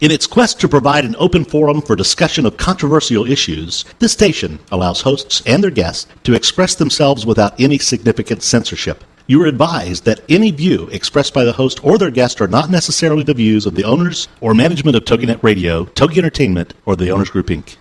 In its quest to provide an open forum for discussion of controversial issues, this station allows hosts and their guests to express themselves without any significant censorship. You are advised that any view expressed by the host or their guest are not necessarily the views of the owners or management of TogiNet Radio, Togi Entertainment, or the Owners Group, Inc.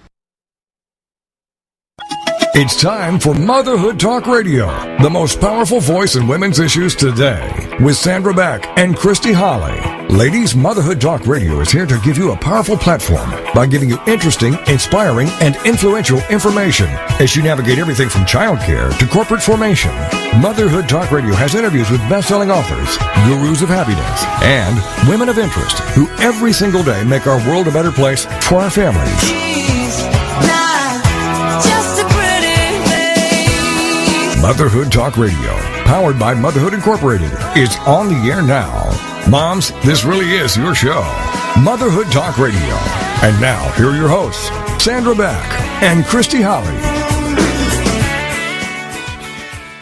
It's time for Motherhood Talk Radio, the most powerful voice in women's issues today, with Sandra Beck and Christy Holly. Ladies, Motherhood Talk Radio is here to give you a powerful platform by giving you interesting, inspiring, and influential information as you navigate everything from childcare to corporate formation. Motherhood Talk Radio has interviews with best-selling authors, gurus of happiness, and women of interest who every single day make our world a better place for our families. Motherhood Talk Radio, powered by Motherhood Incorporated, is on the air now. Moms, this really is your show. Motherhood Talk Radio. And now, here are your hosts, Sandra Beck and Christy Holly.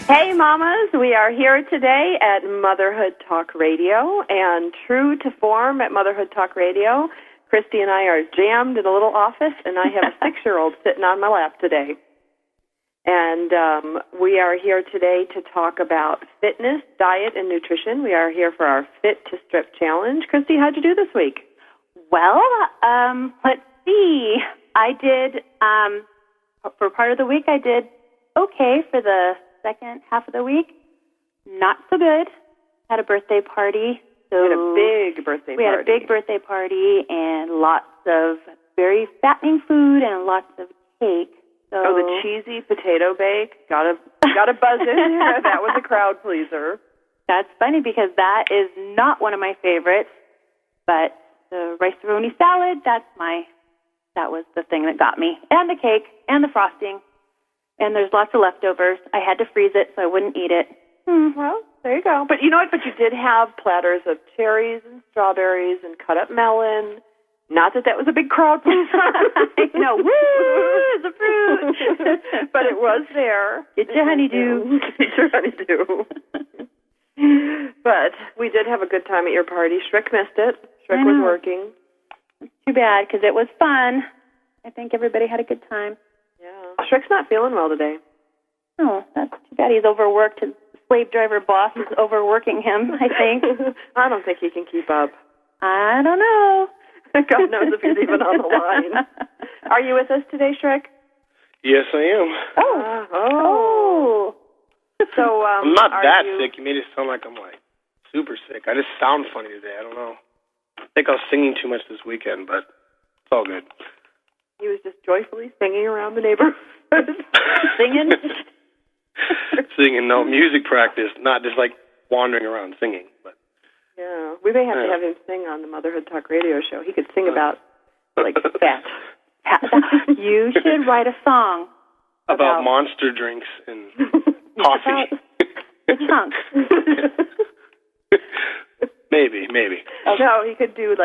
Hey, mamas. We are here today at Motherhood Talk Radio. And true to form at Motherhood Talk Radio, Christy and I are jammed in a little office, and I have a 6-year-old sitting on my lap today. And we are here today to talk about fitness, diet, and nutrition. We are here for our Fit to Strip Challenge. Christy, how'd you do this week? Well, let's see. I did, for part of the week, I did okay. For the second half of the week, not so good. Had a birthday party. So we had a big birthday party. We had a big birthday party and lots of very fattening food and lots of cake. So, the cheesy potato bake. Got a buzz in there. That was a crowd pleaser. That's funny because that is not one of my favorites, but the rice-a-roni salad, that was the thing that got me. And the cake and the frosting. And there's lots of leftovers. I had to freeze it so I wouldn't eat it. Well, there you go. But you know what? But you did have platters of cherries and strawberries and cut up melon. Not that was a big crowd pleaser. No, woo, the fruit. But it was there. Get your honeydew. Get your honeydew. But we did have a good time at your party. Shrek missed it. Shrek was working. Too bad, because it was fun. I think everybody had a good time. Yeah. Shrek's not feeling well today. Oh, that's too bad. He's overworked. His slave driver boss is overworking him, I think. I don't think he can keep up. I don't know. God knows if he's even on the line. Are you with us today, Shrek? Yes, I am. Oh. So, I'm not that sick. You made it sound like I'm, super sick. I just sound funny today. I don't know. I think I was singing too much this weekend, but it's all good. He was just joyfully singing around the neighborhood. Singing? Singing, no, music practice, not just, wandering around singing, but... Yeah, we may have to have him sing on the Motherhood Talk Radio show. He could sing about, fat. You should write a song. About monster drinks and coffee. The chunks. Maybe. No, he could do,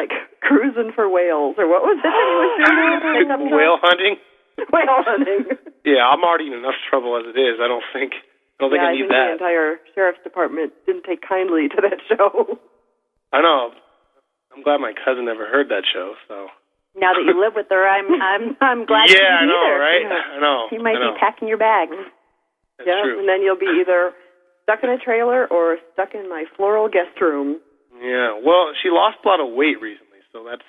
cruising for whales, or what was it that he was doing? Whale hunting? Whale hunting. Yeah, I'm already in enough trouble as it is. I don't think I need that. The entire sheriff's department didn't take kindly to that show. I know. I'm glad my cousin never heard that show, so. Now that you live with her, I'm glad you didn't I know, either. right? I know. You might be packing your bags. That's And true. then you'll be either stuck in a trailer or stuck in my floral guest room. Yeah, well, she lost a lot of weight recently, so that's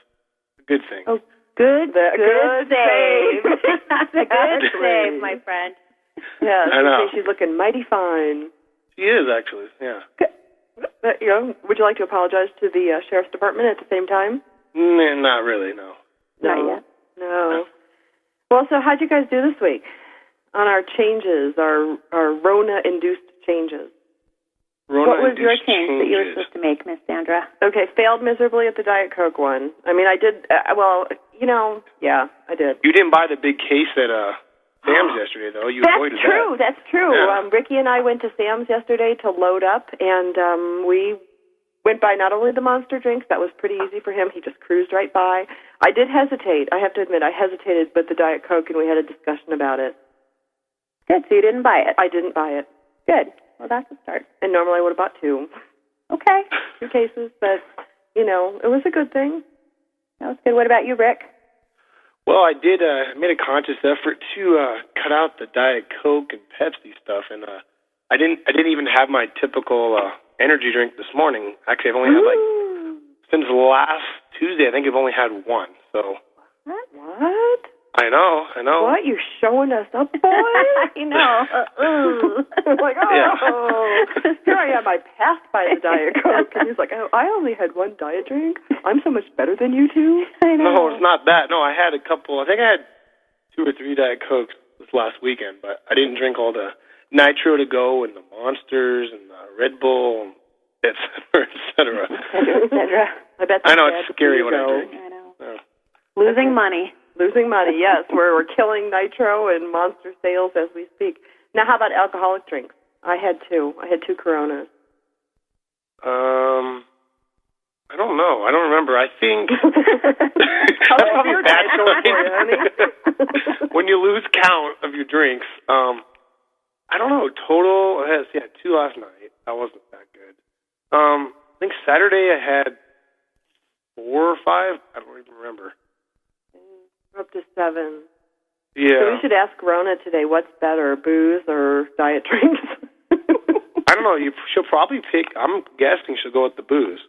a good thing. Oh, good save. Good Good save, my friend. Yeah, I know. She's looking mighty fine. She is, actually, yeah. Would you like to apologize to the sheriff's department at the same time? Not really, no. Not yet. No. Well, so how'd you guys do this week on our changes, our Rona-induced changes? What was your change that you were supposed to make, Miss Sandra? Okay, failed miserably at the Diet Coke one. I mean, I did, yeah, I did. You didn't buy the big case at Sam's yesterday, though. You avoided that. That's true. Yeah. Ricky and I went to Sam's yesterday to load up, and we went by not only the Monster drinks, that was pretty easy for him. He just cruised right by. I did hesitate. I have to admit, I hesitated with the Diet Coke, and we had a discussion about it. Good, so you didn't buy it. I didn't buy it. Good. Well, that's a start. And normally I would have bought 2. Okay. 2 cases, but, it was a good thing. That was good. What about you, Rick? Well, I did made a conscious effort to cut out the Diet Coke and Pepsi stuff, and I didn't even have my typical energy drink this morning. Actually, I've only had since last Tuesday. I think I've only had one. So what? I know. What? You're showing us up, boy? I know. Like, here I am. I passed by the Diet Coke, and he's like, oh, I only had one diet drink. I'm so much better than you two. I know. No, it's not that. No, I had a couple. I think I had 2 or 3 Diet Cokes this last weekend, but I didn't drink all the Nitro to Go and the Monsters and the Red Bull, et cetera. I bet. I know it's scary when I drink. I know. Yeah. Losing money. Losing money, yes. We're killing Nitro and Monster sales as we speak. Now, how about alcoholic drinks? I had 2. I had 2 Coronas. I don't know. I don't remember. I think that's probably bad honey. When you lose count of your drinks, I don't know. Total, I had 2 last night. That wasn't that good. I think Saturday I had 4 or 5. I don't even remember. Up to 7. Yeah. So we should ask Rona today, what's better, booze or diet drinks? I don't know. She'll probably pick, I'm guessing she'll go with the booze.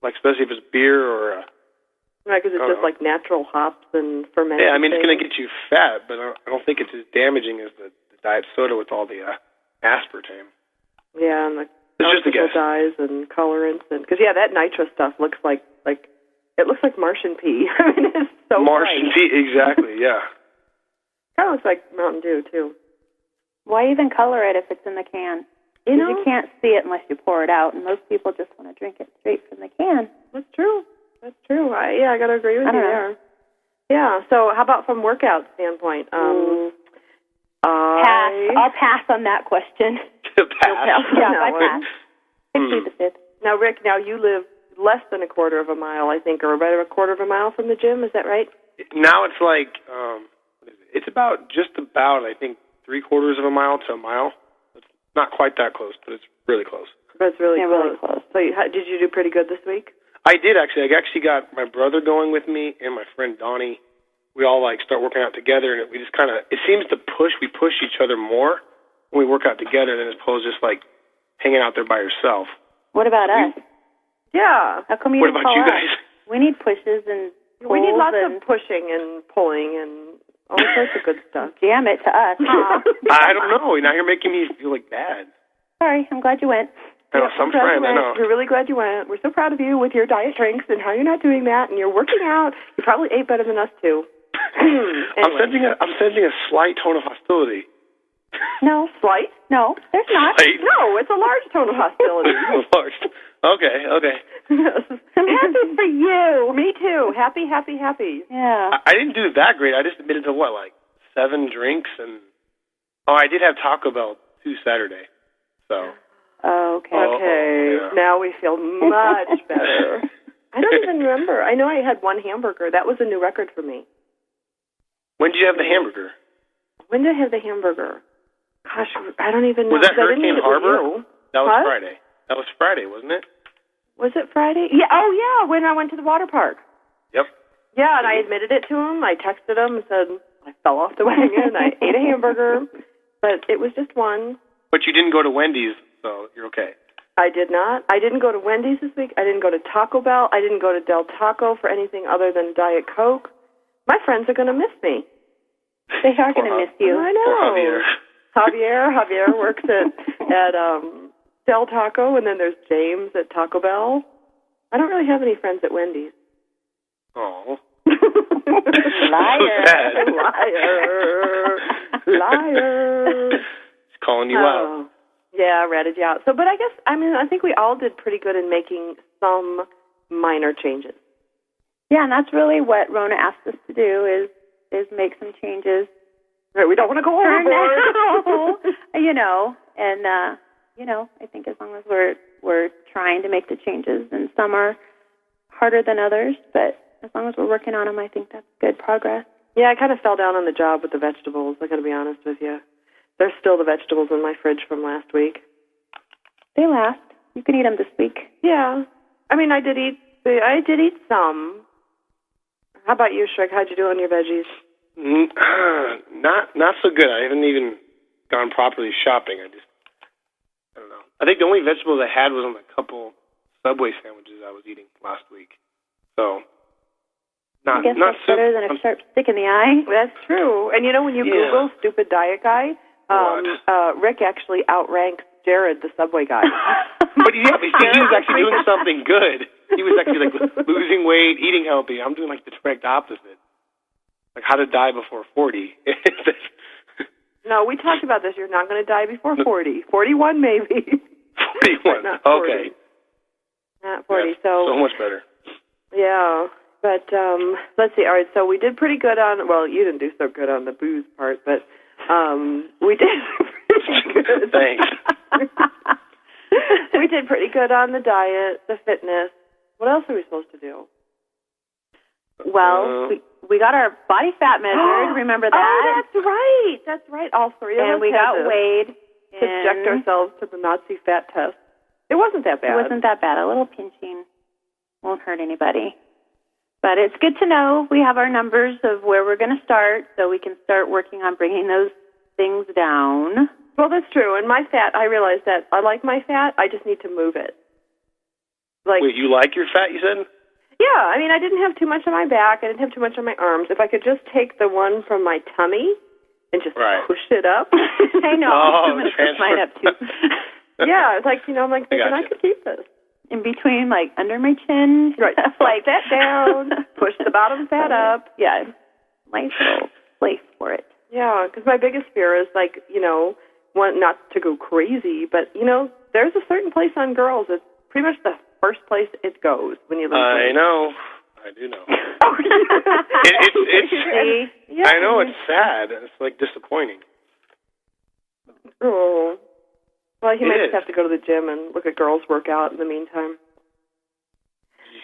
Like, especially if it's beer or... right, because it's just like natural hops and fermented. Yeah, I mean, things. it's going to get you fat, but I don't think it's as damaging as the diet soda with all the aspartame. Yeah, and the it's just a guess. dyes and colorants. Because, that nitro stuff looks like it looks like Martian pea. I mean, it's so Martian pea, exactly, yeah. Kind of looks like Mountain Dew, too. Why even color it if it's in the can? You know? You can't see it unless you pour it out, and most people just want to drink it straight from the can. That's true. I got to agree with you there. Yeah, so how about from workout standpoint? Pass. I'll pass on that question. Pass. Yeah, I pass. Now, Rick, you live less than a quarter of a mile, I think, or about a quarter of a mile from the gym. Is that right? Now it's like, it's just about, I think, 3/4 of a mile to a mile. It's not quite that close, but it's really close. But it's really close. Really close. So did you do pretty good this week? I did, actually. I actually got my brother going with me and my friend Donnie. We all, start working out together, and we just kind of, it seems to we push each other more when we work out together than as opposed to just, hanging out there by yourself. What about us? Yeah. How come you What didn't about call you us? guys? We need pushes and pulls. We need lots of pushing and pulling and all sorts of good stuff. Jam it to us, huh? I don't know. Now you're making me feel bad. Sorry, I'm glad you went. I know, some friend, I know. We're really glad you went. We're so proud of you with your diet drinks and how you're not doing that, and you're working out. You probably ate better than us, too. Anyway. I'm sensing a slight tone of hostility. No. Slight? No, there's not. Slight? No, it's a large tone of hostility. Large. Okay. I'm happy for you. Me too. Happy. Yeah. I didn't do that great. I just admitted to 7 drinks, and I did have Taco Bell 2 Saturday. So. Okay. Okay. Yeah. Now we feel much better. I don't even remember. I know I had 1 hamburger. That was a new record for me. When did you have the hamburger? When did I have the hamburger? Gosh, I don't even know. Was that Hurricane Harbor? That was What? Friday. That was Friday, wasn't it? Was it Friday? Yeah. Oh, yeah, when I went to the water park. Yep. Yeah, and I admitted it to him. I texted him and said I fell off the wagon. I ate a hamburger, but it was just 1. But you didn't go to Wendy's, so you're okay. I did not. I didn't go to Wendy's this week. I didn't go to Taco Bell. I didn't go to Del Taco for anything other than Diet Coke. My friends are going to miss me. They are going to miss you. I know. Poor Javier. Javier works at Del Taco, and then there's James at Taco Bell. I don't really have any friends at Wendy's. Oh. Liar. So Liar. He's calling you out. Yeah, ratted you out. So, but I think we all did pretty good in making some minor changes. Yeah, and that's really what Rona asked us to do is make some changes. Right, we don't want to go overboard. I think as long as we're trying to make the changes, and some are harder than others, but as long as we're working on them, I think that's good progress. Yeah, I kind of fell down on the job with the vegetables, I got to be honest with you. There's still the vegetables in my fridge from last week. They last. You can eat them this week. Yeah. I mean, I did eat some, about you, Shrek? How'd you do on your veggies? Not so good. I haven't even gone properly shopping. I don't know. I think the only vegetables I had was on the couple Subway sandwiches I was eating last week. So, I guess that's better than a sharp stick in the eye. That's true. And you know, when you Google stupid diet guy, Rick actually outranks Jared, the Subway guy. But he was actually doing something good. He was actually like losing weight, eating healthy. I'm doing like the direct opposite. Like how to die before 40. No, we talked about this. You're not going to die before 40. 41 maybe. 41. Not 40. Okay. Not 40. That's so much better. Yeah. But let's see. All right, so we did pretty good on, well, you didn't do so good on the booze part, but we did pretty good. Thanks. We did pretty good on the diet, the fitness. What else are we supposed to do? Well, we got our body fat measured. Remember that? Oh, that's right. That's right. All three of us. And we got weighed. Subject ourselves to the Nazi fat test. It wasn't that bad. It wasn't that bad. A little pinching won't hurt anybody. But it's good to know we have our numbers of where we're going to start, so we can start working on bringing those things down. Well, that's true. And my fat, I realized that I like my fat. I just need to move it. Wait, you like your fat, you said? Yeah. I mean, I didn't have too much on my back. I didn't have too much on my arms. If I could just take the one from my tummy and just push it up. I know. I'm going to push mine up, too. Yeah. It's like, I'm like thinking I could keep this. In between, like, under my chin. Right. Like that down. Push the bottom fat up. Yeah. Nice little place for it. Yeah, because my biggest fear is, like, one, not to go crazy, but, there's a certain place on girls. It's pretty much the first place it goes when you lose weight. I know. I do know. Yeah. I know, it's sad. It's, like, disappointing. Oh. Well, he might just have to go to the gym and look at girls work out in the meantime.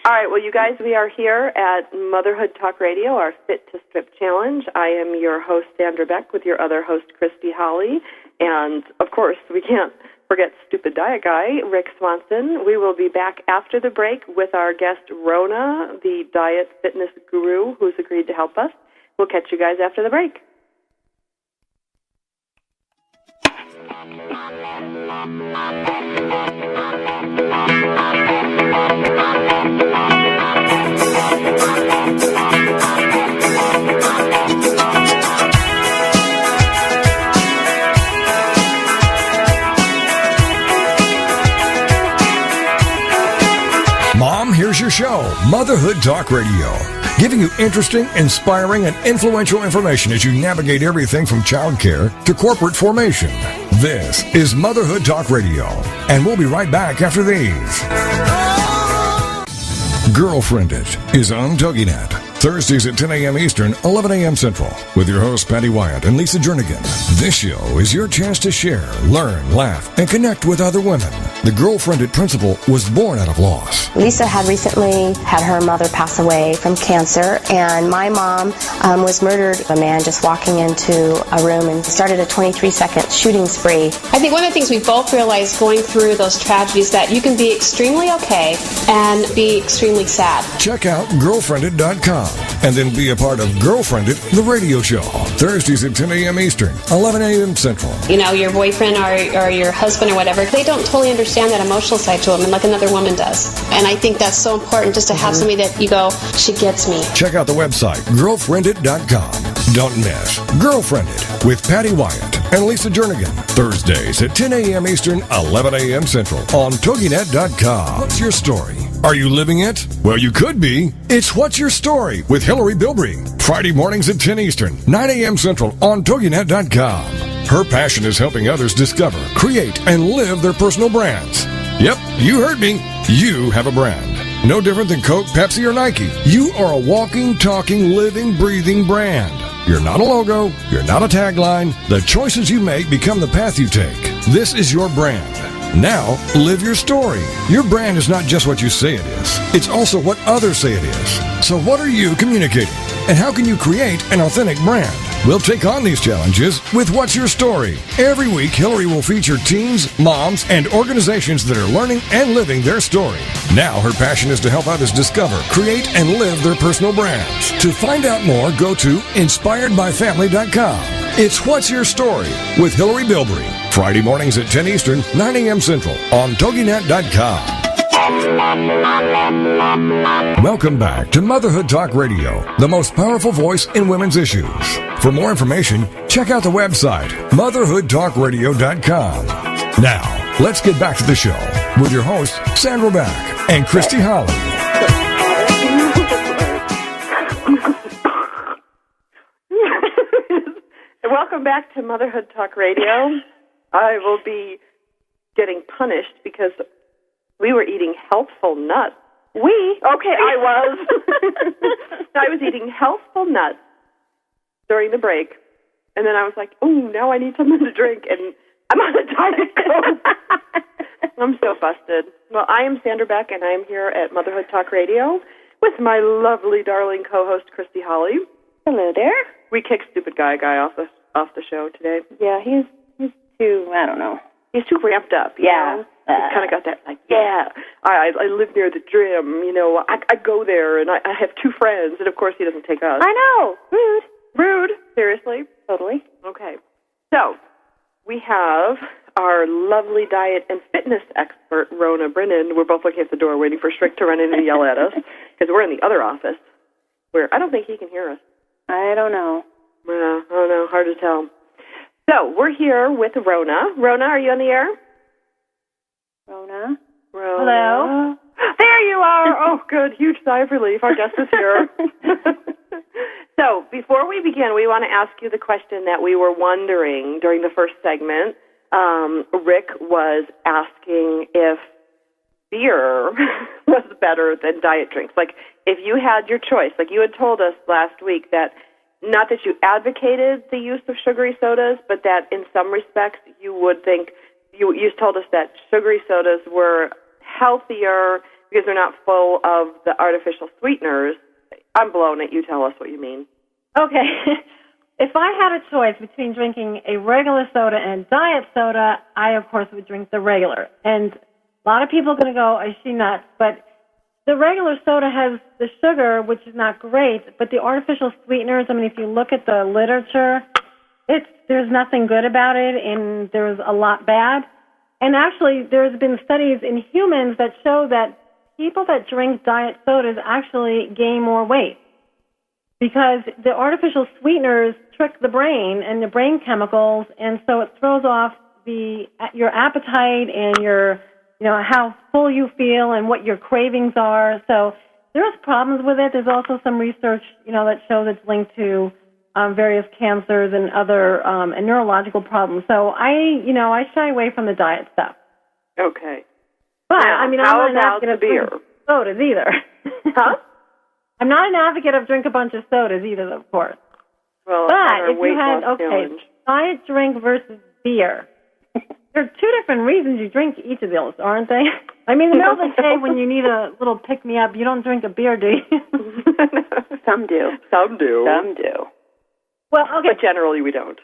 All right, well, you guys, we are here at Motherhood Talk Radio, our Fit to Strip Challenge. I am your host, Sandra Beck, with your other host, Christy Holly. And, of course, we can't forget stupid diet guy, Rick Swanson. We will be back after the break with our guest, Rona, the diet fitness guru, who's agreed to help us. We'll catch you guys after the break. Mom, here's your show, Motherhood Talk Radio, giving you interesting, inspiring, and influential information as you navigate everything from childcare to corporate formation. This is Motherhood Talk Radio, and we'll be right back after these. Girlfriended is on TogiNet. Thursdays at 10 a.m. Eastern, 11 a.m. Central, with your hosts Patty Wyatt and Lisa Jernigan. This show is your chance to share, learn, laugh, and connect with other women. The Girlfriended principle was born out of loss. Lisa had recently had her mother pass away from cancer, and my mom was murdered. A man just walking into a room and started a 23-second shooting spree. I think one of the things we both realized going through those tragedies that you can be extremely okay and be extremely sad. Check out girlfriended.com and then be a part of Girlfriended, the radio show. Thursdays at 10 a.m. Eastern, 11 a.m. Central. Your boyfriend or your husband or whatever, they don't totally understand that emotional side to them like another woman does. And I think that's so important just to have somebody that you go, she gets me. Check out the website, girlfriended.com. Don't miss Girlfriended with Patty Wyatt and Lisa Jernigan. Thursdays at 10 a.m. Eastern, 11 a.m. Central on TogiNet.com. What's your story? Are you living it? Well, you could be. It's What's Your Story with Hillary Bilbrey. Friday mornings at 10 Eastern, 9 a.m. Central on TogiNet.com. Her passion is helping others discover, create, and live their personal brands. Yep, you heard me. You have a brand. No different than Coke, Pepsi, or Nike. You are a walking, talking, living, breathing brand. You're not a logo. You're not a tagline. The choices you make become the path you take. This is your brand. Now, live your story. Your brand is not just what you say it is. It's also what others say it is. So what are you communicating? And how can you create an authentic brand? We'll take on these challenges with What's Your Story? Every week, Hillary will feature teens, moms, and organizations that are learning and living their story. Now, her passion is to help others discover, create, and live their personal brands. To find out more, go to inspiredbyfamily.com. It's What's Your Story with Hillary Bilbrey. Friday mornings at 10 Eastern, 9 a.m. Central on TogiNet.com. Welcome back to Motherhood Talk Radio, the most powerful voice in women's issues. For more information, check out the website, motherhoodtalkradio.com. Now, let's get back to the show with your hosts, Sandra Back and Christy Holly. Welcome back to Motherhood Talk Radio. I will be getting punished because we were eating healthful nuts. Okay, I was. I was eating healthful nuts during the break, and then I was like, oh, now I need something to drink, and I'm on a Diet Coke. I'm so busted. Well, I am Sandra Beck, and I'm here at Motherhood Talk Radio with my lovely, darling co-host, Christy Holly. Hello there. We kicked stupid guy off the show today. Yeah, he's too, I don't know. He's too ramped up. Yeah. He's kind of got that, like, I live near the gym, you know, I go there, and I have two friends, and of course he doesn't take us. I know. Rude. Seriously? Totally. Okay. So, we have our lovely diet and fitness expert, Rona Brennan. We're both looking at the door waiting for Strick to run in and yell at us, because we're in the other office, where I don't think he can hear us. I don't know. I don't know. Hard to tell. So, we're here with Rona. Rona, are you on the air? Rona? Hello? There you are! Oh, good. Huge sigh of relief. Our guest is here. So, before we begin, we want to ask you the question that we were wondering during the first segment. Rick was asking if beer was better than diet drinks. Like, if you had your choice, like you had told us last week that not that you advocated the use of sugary sodas, but that in some respects you would think, you told us that sugary sodas were healthier because they're not full of the artificial sweeteners. I'm blown at you. Tell us what you mean. Okay. If I had a choice between drinking a regular soda and diet soda, I, of course, would drink the regular. And a lot of people are going to go, is she nuts? But the regular soda has the sugar, which is not great, but the artificial sweeteners, I mean, if you look at the literature, there's nothing good about it, and there's a lot bad. And actually, there's been studies in humans that show that people that drink diet sodas actually gain more weight because the artificial sweeteners trick the brain and the brain chemicals, and so it throws off your appetite and how full you feel and what your cravings are. So there's problems with it. There's also some research, that shows it's linked to various cancers and other and neurological problems. So I shy away from the diet stuff. Okay. But now, I'm not an advocate of beer sodas either. Huh? I'm not an advocate of drink a bunch of sodas either, of course. Well, but if you had challenge. Diet drink versus beer, there are two different reasons you drink each of those, aren't they? I mean, in the middle of the day when you need a little pick-me-up, you don't drink a beer, do you? Some do. Well, okay. But generally we don't.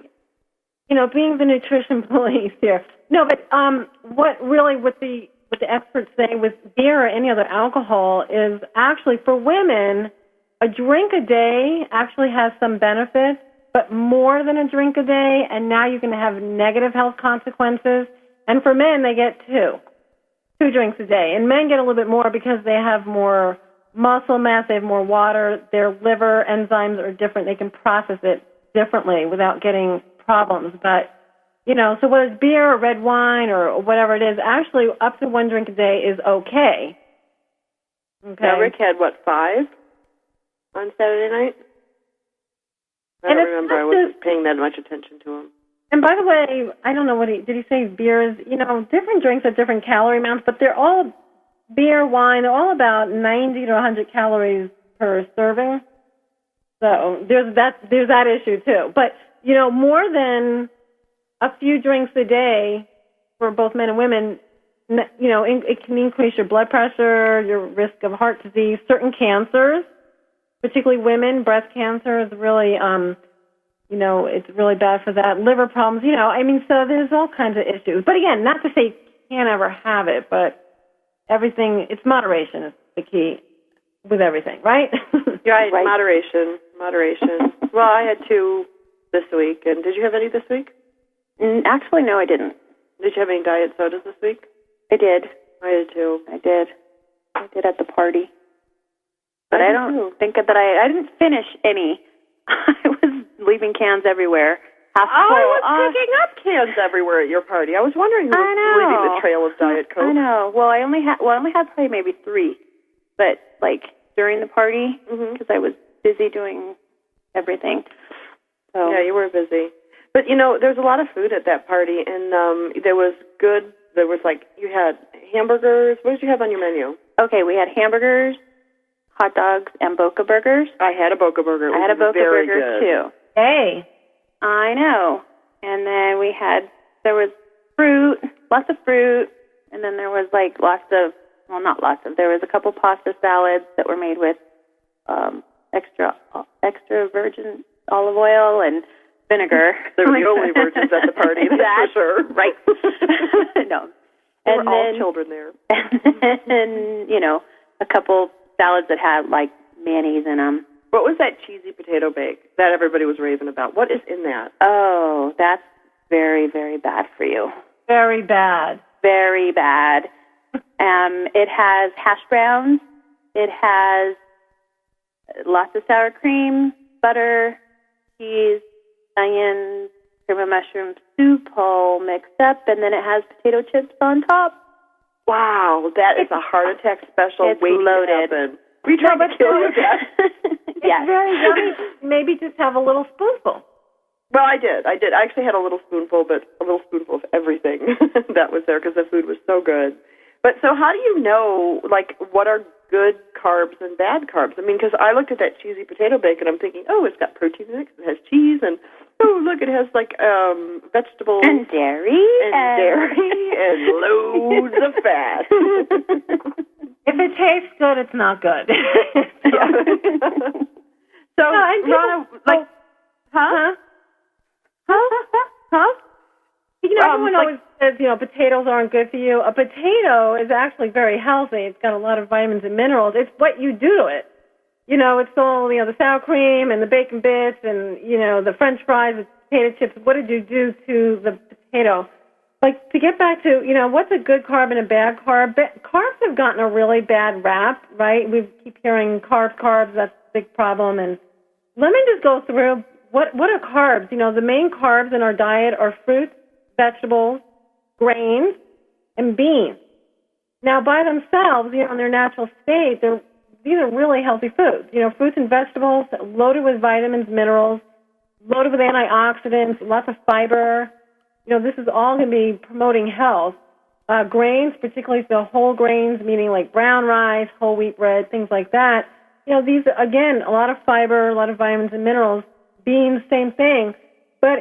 Being the nutrition police here. No, but what the experts say with beer or any other alcohol is actually for women, a drink a day actually has some benefits, but more than a drink a day, and now you're going to have negative health consequences. And for men, they get two drinks a day. And men get a little bit more because they have more muscle mass, they have more water, their liver enzymes are different, they can process it differently without getting problems. But, so whether it's beer or red wine or whatever it is, actually up to one drink a day is okay. Now, Rick had, 5 on Saturday night? I don't remember. I wasn't paying that much attention to him. And by the way, I don't know did he say beer is, different drinks have different calorie amounts, but they're all beer, wine, they're all about 90 to 100 calories per serving. So there's that issue too. But, more than a few drinks a day for both men and women, it can increase your blood pressure, your risk of heart disease, certain cancers, particularly women. Breast cancer is really it's really bad for that. Liver problems, so there's all kinds of issues. But again, not to say you can't ever have it, but everything, it's moderation is the key with everything, right? Right, moderation. Well, I had 2 this week, and did you have any this week? Actually, no, I didn't. Did you have any diet sodas this week? I did. I did too. I did at the party. But I don't think that I didn't finish any. I was leaving cans everywhere. I was picking up cans everywhere at your party. I was wondering who was leaving the trail of Diet Coke. I know. Well, I only had probably maybe 3, but during the party because I was busy doing everything. So. Yeah, you were busy. But there was a lot of food at that party, and there was good. There was you had hamburgers. What did you have on your menu? Okay, we had hamburgers, hot dogs, and Boca burgers. I had a Boca burger. I had a Boca burger too. Hey. I know. And then there was fruit, lots of fruit, and then there was there was a couple pasta salads that were made with extra virgin olive oil and vinegar. They were the only virgins at the party, that's for sure. Right. No. There were all children there. And, a couple salads that had, mayonnaise in them. What was that cheesy potato bake that everybody was raving about? What is in that? Oh, that's very, very bad for you. Very bad. Very bad. It has hash browns. It has lots of sour cream, butter, cheese, onions, cream of mushroom soup all mixed up, and then it has potato chips on top. Wow, that is a heart attack special. It's loaded. We tried to kill you, Dad. It's very yummy. Maybe just have a little spoonful. Well, I did. I actually had a little spoonful, but a little spoonful of everything that was there because the food was so good. But so how do you know, what are good carbs and bad carbs? I mean, because I looked at that cheesy potato bake, and I'm thinking, oh, it's got protein in it, it has cheese, and, oh, look, it has, vegetables. And dairy. And loads of fat. If it tastes good, it's not good. So, Ronna, huh? Everyone always says, potatoes aren't good for you. A potato is actually very healthy. It's got a lot of vitamins and minerals. It's what you do to it. It's all, the sour cream and the bacon bits and, the French fries with potato chips. What did you do to the potato? To get back to, what's a good carb and a bad carb? Carbs have gotten a really bad rap, right? We keep hearing carbs, that's a big problem. And let me just go through what are carbs? The main carbs in our diet are fruits, vegetables, grains, and beans. Now, by themselves, in their natural state, these are really healthy foods. Fruits and vegetables loaded with vitamins, minerals, loaded with antioxidants, lots of fiber. This is all going to be promoting health. Grains, particularly the whole grains, meaning like brown rice, whole wheat bread, things like that. These, again, a lot of fiber, a lot of vitamins and minerals. Beans, same thing. But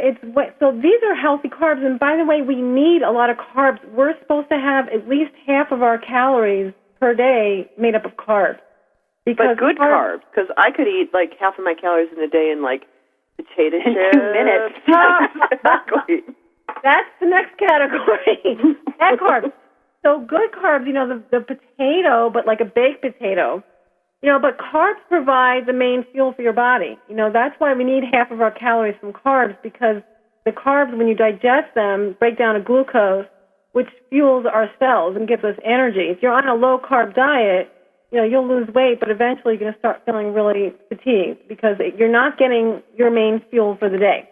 so these are healthy carbs. And by the way, we need a lot of carbs. We're supposed to have at least half of our calories per day made up of carbs. But good carbs, because I could eat half of my calories in a day in potato chips. In 2 minutes. Exactly. That's the next category. Bad carbs. So good carbs, the potato, but like a baked potato. But carbs provide the main fuel for your body. That's why we need half of our calories from carbs, because the carbs, when you digest them, break down to glucose, which fuels our cells and gives us energy. If you're on a low-carb diet, you'll lose weight, but eventually you're going to start feeling really fatigued because you're not getting your main fuel for the day.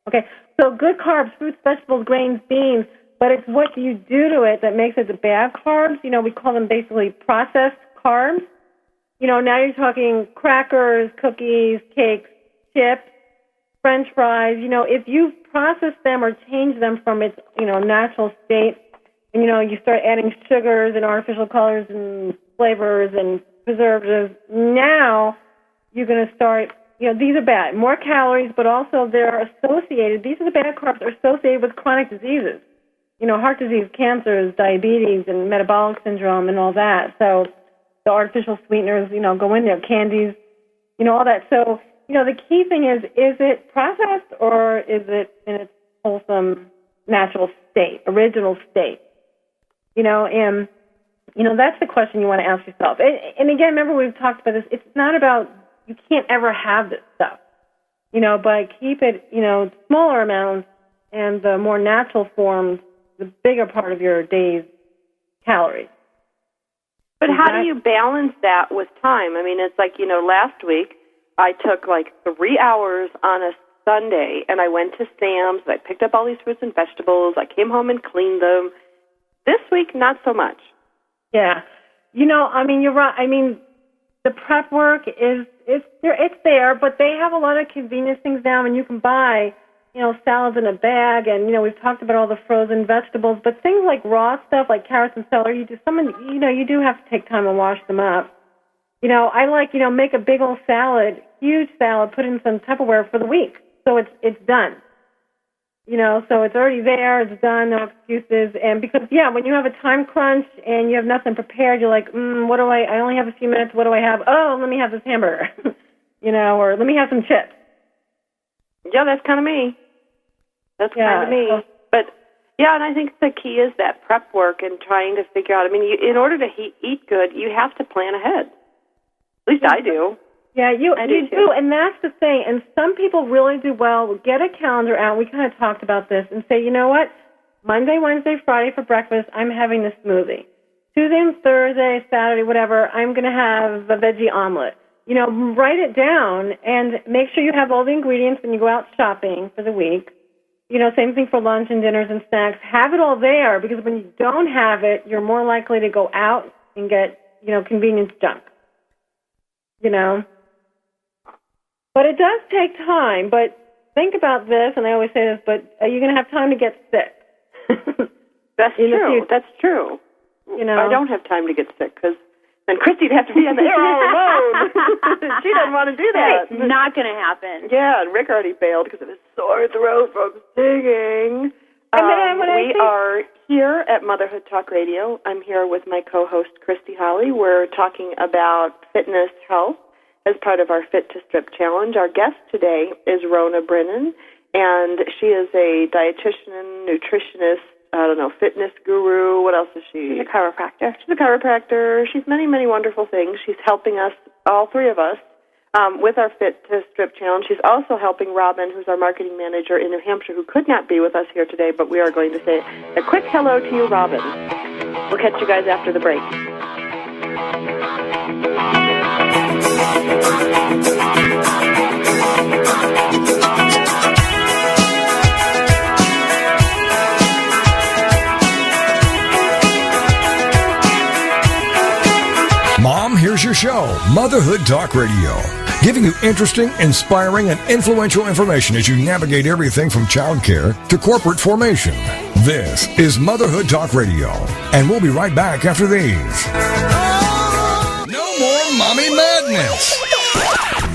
Okay, so good carbs, fruits, vegetables, grains, beans, but it's what you do to it that makes it the bad carbs. We call them basically processed carbs. Now you're talking crackers, cookies, cakes, chips, French fries. If you process them or change them from its, natural state, and, you start adding sugars and artificial colors and flavors and preservatives, now you're going to start, these are bad. More calories, but also they're associated, these are the bad carbs, are associated with chronic diseases. Heart disease, cancers, diabetes, and metabolic syndrome and all that. So the artificial sweeteners, go in there, candies, all that. So, the key thing is it processed or is it in its wholesome, natural state, original state? And, that's the question you want to ask yourself. And again, remember we've talked about this. It's not about, you can't ever have this stuff, but keep it, smaller amounts and the more natural forms, the bigger part of your day's calories. But how do you balance that with time? I mean, it's like, last week I took like 3 hours on a Sunday and I went to Sam's, I picked up all these fruits and vegetables, I came home and cleaned them. This week, not so much. Yeah. You're right. I mean, the prep work it's there, but they have a lot of convenience things now, and you can buy, salads in a bag, and, we've talked about all the frozen vegetables, but things like raw stuff, like carrots and celery, you do have to take time and wash them up. I like, make a big old salad, huge salad, put in some Tupperware for the week, so it's done. So it's already there, it's done, no excuses. And because, when you have a time crunch and you have nothing prepared, you're like, I only have a few minutes, what do I have? Oh, let me have this hamburger, or let me have some chips. Yeah, that's kind of me. That's kind of me. But, and I think the key is that prep work and trying to figure out, in order to eat good, you have to plan ahead. At least I do. Yeah, you do, and that's the thing. And some people really do well. Get a calendar out. We kind of talked about this and say, you know what? Monday, Wednesday, Friday for breakfast, I'm having this smoothie. Tuesday and Thursday, Saturday, whatever, I'm going to have a veggie omelet. Write it down and make sure you have all the ingredients when you go out shopping for the week. Same thing for lunch and dinners and snacks. Have it all there, because when you don't have it, you're more likely to go out and get, convenience junk. But it does take time. But think about this, and I always say this, but are you going to have time to get sick? That's true. That's true. I don't have time to get sick because then Christy'd have to be on the air all alone. She doesn't want to do that. It's not going to happen. Yeah, and Rick already failed because of his sore throat from singing. We are here at Motherhood Talk Radio. I'm here with my co-host, Christy Holly. We're talking about fitness health as part of our Fit to Strip Challenge. Our guest today is Rona Brennan, and she is a dietitian, nutritionist, fitness guru. What else is she? She's a chiropractor. She's a chiropractor. She's many, many wonderful things. She's helping us, all three of us, with our Fit to Strip Challenge. She's also helping Robin, who's our marketing manager in New Hampshire, who could not be with us here today, but we are going to say a quick hello to you, Robin. We'll catch you guys after the break. Mom, here's your show, Motherhood Talk Radio, giving you interesting, inspiring, and influential information as you navigate everything from childcare to corporate formation. This is Motherhood Talk Radio, and we'll be right back after these. No more mommy madness.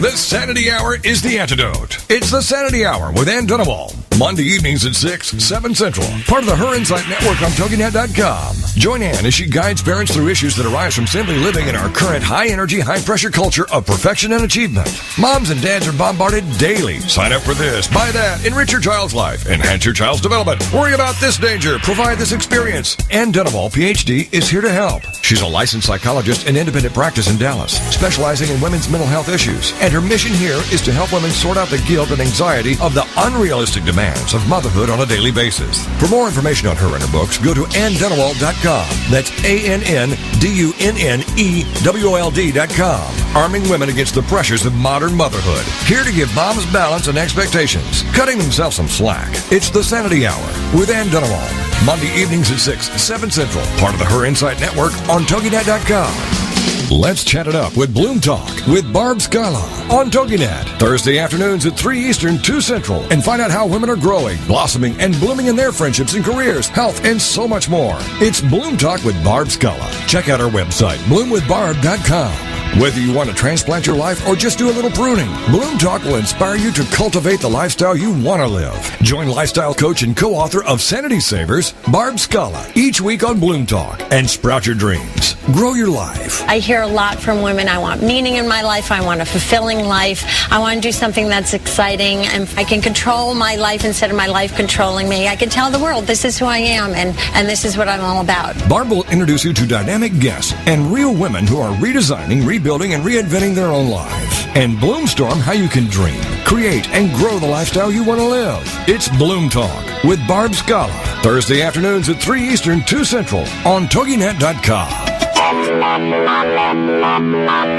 The Sanity Hour is the antidote. It's the Sanity Hour with Ann Dunawall. Monday evenings at 6, 7 Central. Part of the Her Insight Network on TogiNet.com. Join Ann as she guides parents through issues that arise from simply living in our current high-energy, high-pressure culture of perfection and achievement. Moms and dads are bombarded daily. Sign up for this, buy that, enrich your child's life, enhance your child's development. Worry about this danger, provide this experience. Ann Dunawall, PhD, is here to help. She's a licensed psychologist in independent practice in Dallas, specializing in women's mental health issues. And her mission here is to help women sort out the guilt and anxiety of the unrealistic demands of motherhood on a daily basis. For more information on her and her books, go to AnnDunawall.com. That's AnnDunawald.com. Arming women against the pressures of modern motherhood. Here to give moms balance and expectations, cutting themselves some slack. It's the Sanity Hour with Ann Dunawall. Monday evenings at 6, 7 Central. Part of the Her Insight Network on TogiNet.com. Let's chat it up with Bloom Talk with Barb Scala on TogiNet. Thursday afternoons at 3 Eastern, 2 Central. And find out how women are growing, blossoming, and blooming in their friendships and careers, health, and so much more. It's Bloom Talk with Barb Scala. Check out our website, bloomwithbarb.com. Whether you want to transplant your life or just do a little pruning, Bloom Talk will inspire you to cultivate the lifestyle you want to live. Join lifestyle coach and co-author of Sanity Savers, Barb Scala, each week on Bloom Talk and sprout your dreams. Grow your life. I hear a lot from women. I want meaning in my life. I want a fulfilling life. I want to do something that's exciting, and I can control my life instead of my life controlling me. I can tell the world this is who I am, and this is what I'm all about. Barb will introduce you to dynamic guests and real women who are redesigning, rebuilding, and reinventing their own lives. And Bloomstorm how you can dream, create, and grow the lifestyle you want to live. It's Bloom Talk with Barb Scala. Thursday afternoons at 3 Eastern, 2 Central on TogiNet.com.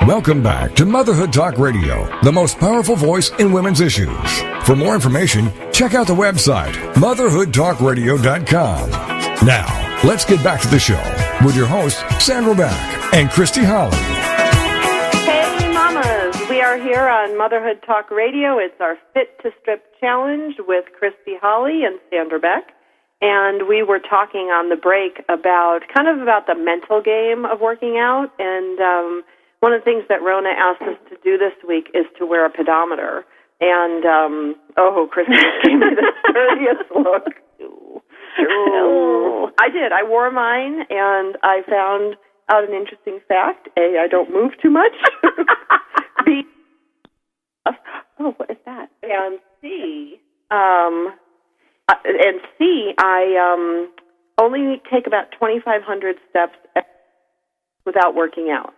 Welcome back to Motherhood Talk Radio, the most powerful voice in women's issues. For more information, check out the website, motherhoodtalkradio.com. Now, let's get back to the show with your hosts, Sandra Beck and Christy Holly. Hey, mamas. We are here on Motherhood Talk Radio. It's our Fit to Strip Challenge with Christy Holly and Sandra Beck. And we were talking on the break about the mental game of working out. And one of the things that Rona asked us to do this week is to wear a pedometer. And, Christy just gave me the dirtiest look. Ooh. I did. I wore mine, and I found out an interesting fact. A, I don't move too much. B, what is that? And C, I only take about 2,500 steps without working out.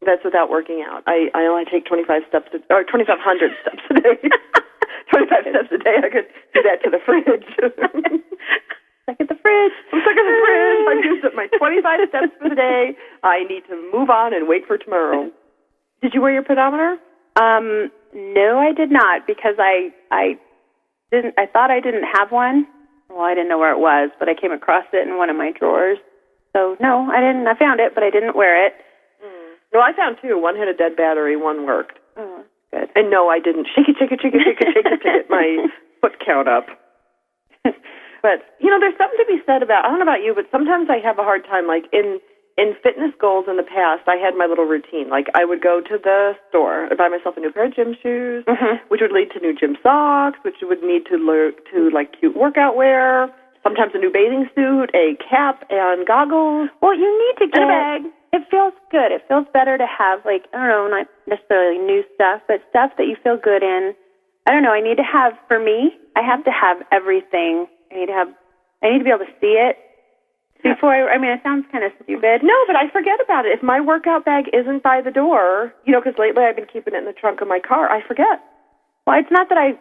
That's without working out. I only take 2,500 steps a day. 25 steps a day. I could do that to the fridge. Stuck at the fridge. I'm stuck at the fridge. I've used up my 25 steps for the day. I need to move on and wait for tomorrow. Did you wear your pedometer? No, I did not, because I thought I didn't have one. Well, I didn't know where it was, but I came across it in one of my drawers. So, no, I didn't. I found it, but I didn't wear it. No, I found two. One had a dead battery, one worked. Oh, good. And no, I didn't shake it to get my foot count up. But, there's something to be said about, I don't know about you, but sometimes I have a hard time, like in fitness goals in the past, I had my little routine. Like, I would go to the store and buy myself a new pair of gym shoes, which would lead to new gym socks, which would need to cute workout wear, sometimes a new bathing suit, a cap, and goggles. Well, you need to get a bag. It feels good. It feels better to have, not necessarily new stuff, but stuff that you feel good in. I don't know. I need to have, for me, I have to have everything. I need to be able to see it. Before it sounds kind of stupid. No, but I forget about it. If my workout bag isn't by the door, because lately I've been keeping it in the trunk of my car, I forget. Well, it's not that I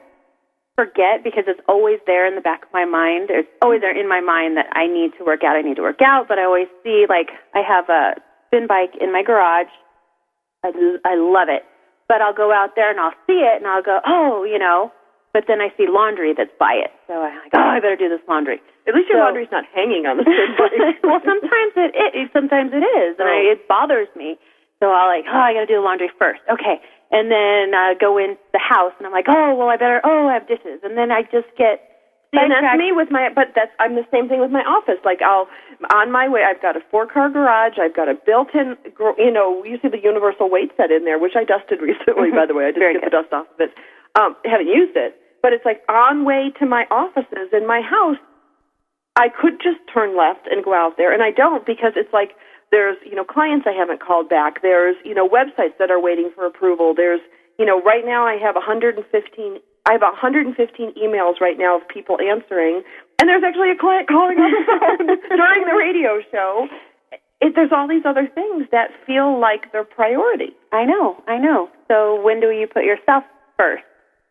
forget, because it's always there in the back of my mind. It's always there in my mind that I need to work out, but I always see, I have a spin bike in my garage. I love it. But I'll go out there and I'll see it and I'll go, but then I see laundry that's by it. So I'm like, I better do this laundry. At least your laundry's not hanging on the spin bike. Well, sometimes it is, and it bothers me. So I got to do the laundry first. Okay. And then I go in the house, and I'm like, I have dishes. And then I just get sidetracked. And that's me with I'm the same thing with my office. On my way, I've got a 4-car garage. I've got a built-in, you see the universal weight set in there, which I dusted recently, by the way. I just get the dust off of it. I haven't used it. But it's on way to my offices in my house, I could just turn left and go out there, and I don't, because it's there's, clients I haven't called back. There's, websites that are waiting for approval. There's, right now I have 115 emails right now of people answering, and there's actually a client calling on the phone during the radio show. There's all these other things that feel like they're priority. I know. So when do you put yourself first?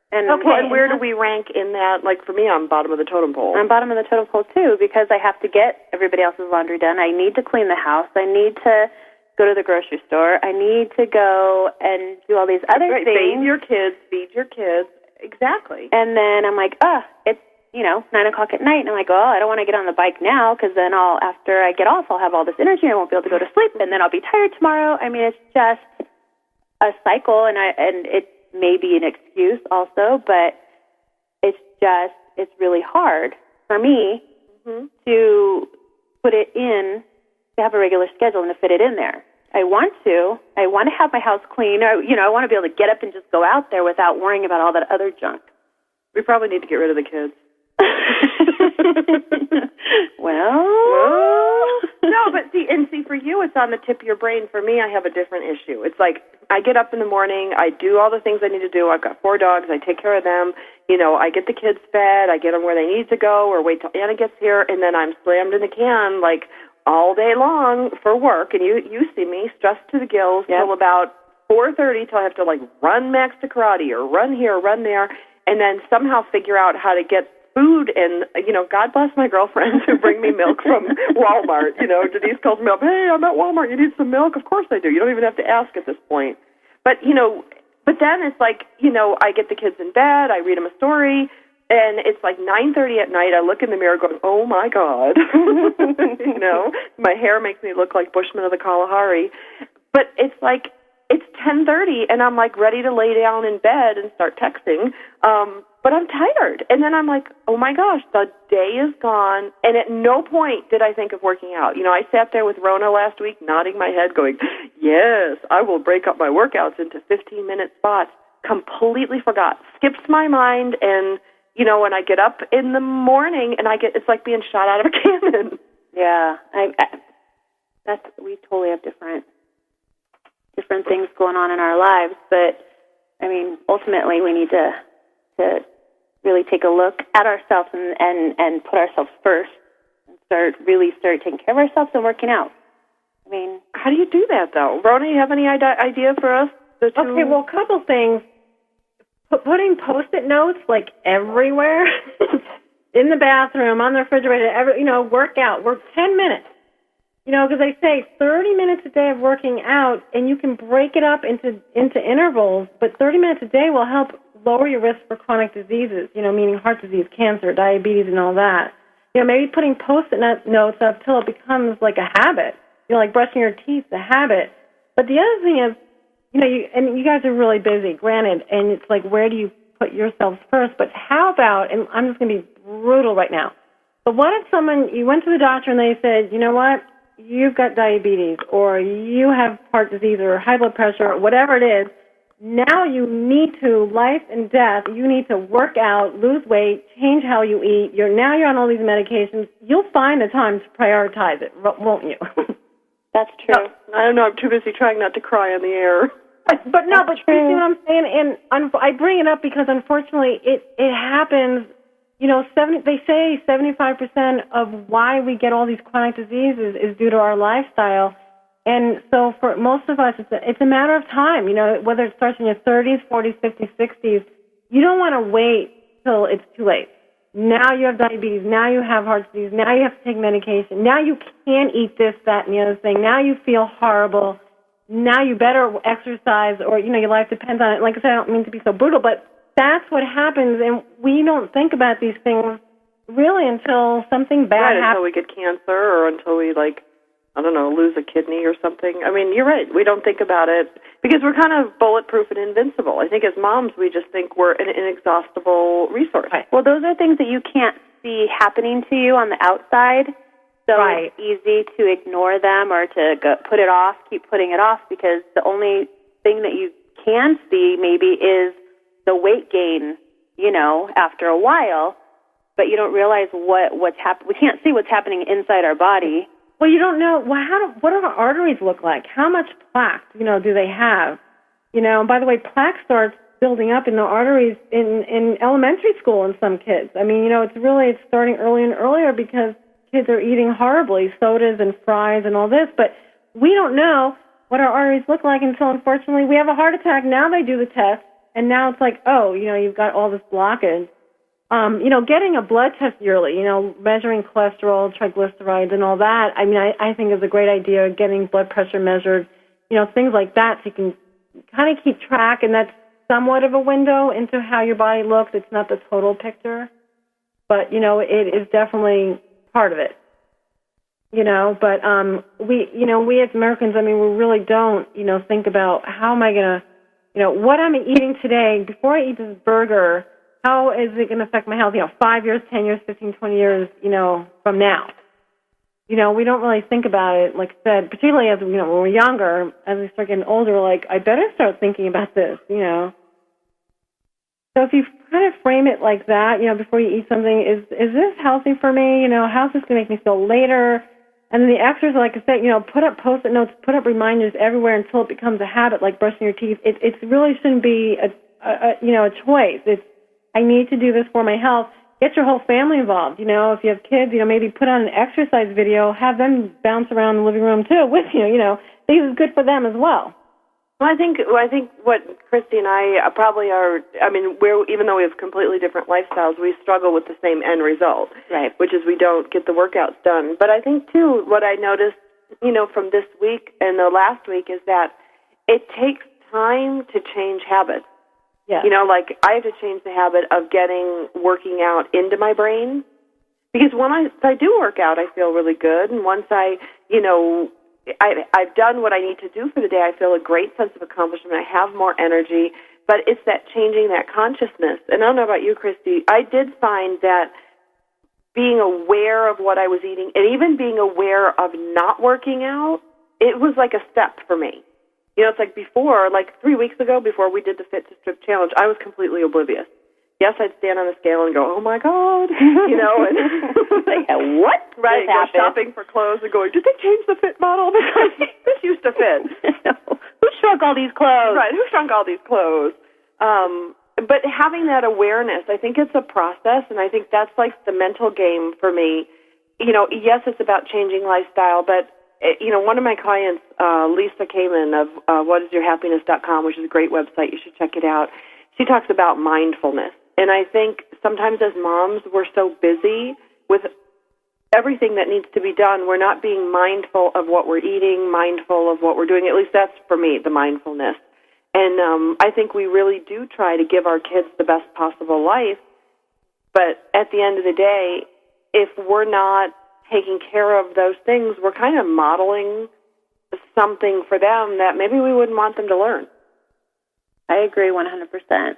And where do we rank in that? For me, I'm bottom of the totem pole. I'm bottom of the totem pole, too, because I have to get everybody else's laundry done. I need to clean the house. I need to go to the grocery store. I need to go and do all these other things. Bathe your kids, feed your kids. Exactly. And then I'm like, it's, 9 o'clock at night. And I'm like, I don't want to get on the bike now, because then after I get off, I'll have all this energy and I won't be able to go to sleep, and then I'll be tired tomorrow. It's just a cycle, and it may be an excuse also, but it's really hard for me to put it in, to have a regular schedule and to fit it in there. I want to have my house clean. Or, I want to be able to get up and just go out there without worrying about all that other junk. We probably need to get rid of the kids. Well, no, but see, for you, it's on the tip of your brain. For me, I have a different issue. It's like I get up in the morning, I do all the things I need to do. I've got 4 dogs, I take care of them. I get the kids fed, I get them where they need to go, or wait till Anna gets here, and then I'm slammed in the can like all day long for work. And you see me stressed to the gills till about 4:30 till I have to like run Max to karate or run here, run there, and then somehow figure out how to get food. And, God bless my girlfriends who bring me milk from Walmart. Denise calls me up, hey, I'm at Walmart, you need some milk? Of course I do. You don't even have to ask at this point. But, but then it's like, I get the kids in bed, I read them a story, and it's like 9:30 at night. I look in the mirror going, oh, my God. My hair makes me look like Bushman of the Kalahari. But it's like, it's 10:30, and I'm like ready to lay down in bed and start texting. But I'm tired. And then I'm like, oh, my gosh, the day is gone. And at no point did I think of working out. I sat there with Rona last week nodding my head going, yes, I will break up my workouts into 15-minute spots. Completely forgot. Skips my mind. And, when I get up in the morning and it's like being shot out of a cannon. Yeah. We totally have different things going on in our lives. But, ultimately we need to really take a look at ourselves and put ourselves first and start taking care of ourselves and working out. How do you do that, though? Rona, you have any idea for us? Okay, well, a couple things. Putting Post-it notes, like, everywhere, in the bathroom, on the refrigerator, work 10 minutes. Because they say 30 minutes a day of working out, and you can break it up into intervals, but 30 minutes a day will help lower your risk for chronic diseases, meaning heart disease, cancer, diabetes, and all that. Maybe putting Post-it notes up till it becomes like a habit, like brushing your teeth, a habit. But the other thing is, you guys are really busy, granted, and it's like, where do you put yourselves first? But how about, and I'm just going to be brutal right now, but what if you went to the doctor and they said, you know what, you've got diabetes, or you have heart disease, or high blood pressure, or whatever it is, now you need to, life and death, you need to work out, lose weight, change how you eat. Now you're on all these medications. You'll find the time to prioritize it, won't you? That's true. No, I don't know. I'm too busy trying not to cry on the air. But you see what I'm saying? And I bring it up because, unfortunately, it happens. They say 75% of why we get all these chronic diseases is due to our lifestyle. And so for most of us, it's a matter of time, whether it starts in your 30s, 40s, 50s, 60s. You don't want to wait till it's too late. Now you have diabetes. Now you have heart disease. Now you have to take medication. Now you can't eat this, that, and the other thing. Now you feel horrible. Now you better exercise, or, your life depends on it. Like I said, I don't mean to be so brutal, but that's what happens, and we don't think about these things really until something bad happens. Until we get cancer, or until we, lose a kidney or something. You're right. We don't think about it because we're kind of bulletproof and invincible. I think as moms, we just think we're an inexhaustible resource. Right. Well, those are things that you can't see happening to you on the outside, so It's easy to ignore them or to put it off, keep putting it off, because the only thing that you can see maybe is the weight gain, after a while, but you don't realize what's happening. We can't see what's happening inside our body. Well, you don't know. Well, what do our arteries look like? How much plaque, do they have? And by the way, plaque starts building up in the arteries in elementary school in some kids. It's starting early and earlier because kids are eating horribly, sodas and fries and all this. But we don't know what our arteries look like until, unfortunately, we have a heart attack. Now they do the test, and now it's like, oh, you've got all this blockage. Getting a blood test yearly, measuring cholesterol, triglycerides, and all that, I think is a great idea. Getting blood pressure measured, things like that, so you can kind of keep track, and that's somewhat of a window into how your body looks. It's not the total picture, but, it is definitely part of it. But we as Americans, we really don't, think about how am I going to, what I'm eating today, before I eat this burger, how is it going to affect my health, 5 years, 10 years, 15, 20 years, from now? we don't really think about it, like I said, particularly as, when we're younger, as we start getting older, we're like, I better start thinking about this, So if you kind of frame it like that, before you eat something, is this healthy for me? How's this going to make me feel later? And then the extras, like I said, put up Post-it notes, put up reminders everywhere until it becomes a habit, like brushing your teeth. It really shouldn't be a choice. It's, I need to do this for my health. Get your whole family involved. If you have kids, maybe put on an exercise video, have them bounce around the living room too with you. Because it's good for them as well. Well, I think what Christy and I probably are, even though we have completely different lifestyles, we struggle with the same end result, right? Which is we don't get the workouts done. But I think, too, what I noticed, from this week and the last week is that it takes time to change habits. Yeah. Like I have to change the habit of getting working out into my brain, because when I do work out, I feel really good. And once I've done what I need to do for the day, I feel a great sense of accomplishment. I have more energy, but it's that changing that consciousness. And I don't know about you, Christy, I did find that being aware of what I was eating and even being aware of not working out, it was like a step for me. It's like before, like 3 weeks ago, before we did the Fit to Strip Challenge, I was completely oblivious. Yes, I'd stand on the scale and go, oh, my God, and like, what? Right, go shopping for clothes and going, did they change the fit model? Because this used to fit. Who shrunk all these clothes? Right, who shrunk all these clothes? But having that awareness, I think it's a process, and I think that's like the mental game for me. Yes, it's about changing lifestyle, but, one of my clients, Lisa Kamen of whatisyourhappiness.com, which is a great website, you should check it out, she talks about mindfulness. And I think sometimes as moms, we're so busy with everything that needs to be done, we're not being mindful of what we're eating, mindful of what we're doing. At least that's, for me, the mindfulness. And I think we really do try to give our kids the best possible life. But at the end of the day, if we're not taking care of those things, we're kind of modeling something for them that maybe we wouldn't want them to learn. I agree 100%,